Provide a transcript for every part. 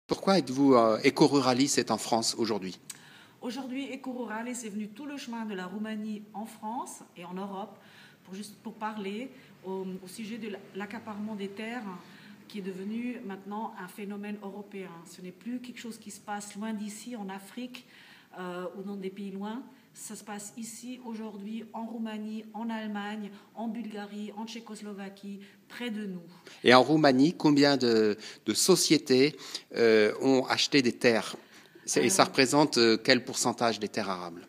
Pourquoi êtes-vous éco-ruraliste en France aujourd'hui? Aujourd'hui, EcoRuralis est venu tout le chemin de la Roumanie en France et en Europe pour parler au sujet de l'accaparement des terres qui est devenu maintenant un phénomène européen. Ce n'est plus quelque chose qui se passe loin d'ici, en Afrique ou dans des pays loin. Ça se passe ici, aujourd'hui, en Roumanie, en Allemagne, en Bulgarie, en Tchécoslovaquie, près de nous. Et en Roumanie, combien de sociétés ont acheté des terres? Et ça représente quel pourcentage des terres arables?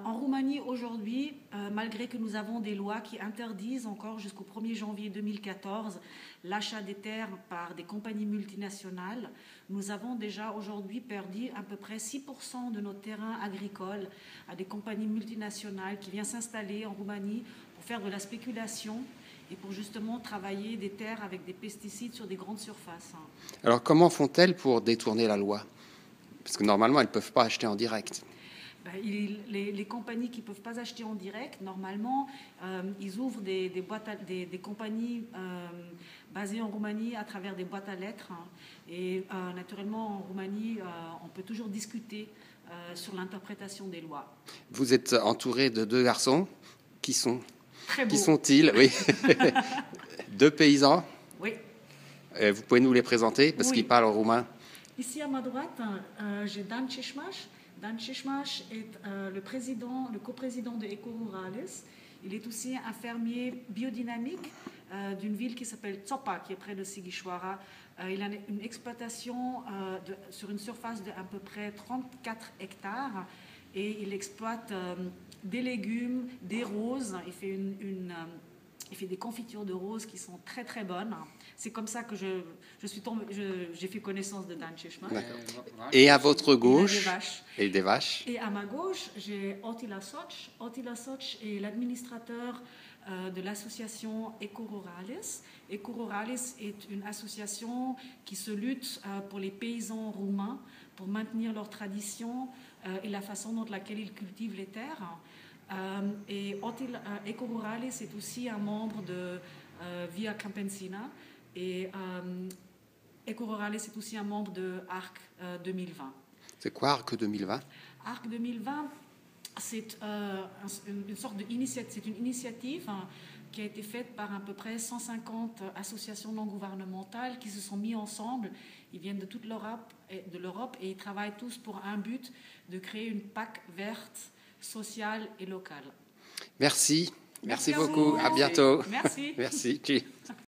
En Roumanie, aujourd'hui, malgré que nous avons des lois qui interdisent encore jusqu'au 1er janvier 2014 l'achat des terres par des compagnies multinationales, nous avons déjà aujourd'hui perdu à peu près 6% de nos terrains agricoles à des compagnies multinationales qui viennent s'installer en Roumanie pour faire de la spéculation et pour justement travailler des terres avec des pesticides sur des grandes surfaces. Alors comment font-elles pour détourner la loi? Parce que normalement, elles ne peuvent pas acheter en direct. Les compagnies qui ne peuvent pas acheter en direct, normalement, ils ouvrent des compagnies basées en Roumanie à travers des boîtes à lettres. Et naturellement, en Roumanie, on peut toujours discuter sur l'interprétation des lois. Vous êtes entouré de deux garçons. Qui sont? Très beaux. Qui sont-ils? Oui. Deux paysans. Oui. Vous pouvez nous les présenter parce qu'ils parlent roumain. Ici à ma droite, j'ai Dan Cishmash. Dan Cishmash est le coprésident de EcoRuralis. Il est aussi un fermier biodynamique d'une ville qui s'appelle Tsopa, qui est près de Sighișoara. Il a une exploitation sur une surface d'à peu près 34 hectares et il exploite des légumes, des roses. Il fait il fait des confitures de roses qui sont très très bonnes. C'est comme ça que j'ai fait connaissance de Dan Cishmash. Et à votre gauche, des vaches. Et à ma gauche, j'ai Attila Soch. Attila Soch est l'administrateur de l'association EcoRuralis. EcoRuralis est une association qui se lutte pour les paysans roumains, pour maintenir leurs traditions et la façon dont laquelle ils cultivent les terres. Et EcoRuralis est aussi un membre de Via Campesina et EcoRuralis est aussi un membre de ARC 2020. C'est quoi ARC 2020? ARC 2020, c'est une sorte d'initiative, c'est une initiative qui a été faite par à peu près 150 associations non gouvernementales qui se sont mis ensemble. Ils viennent de toute l'Europe et ils travaillent tous pour un but de créer une PAC verte, sociale et locale. Merci beaucoup. À bientôt. Merci. Merci.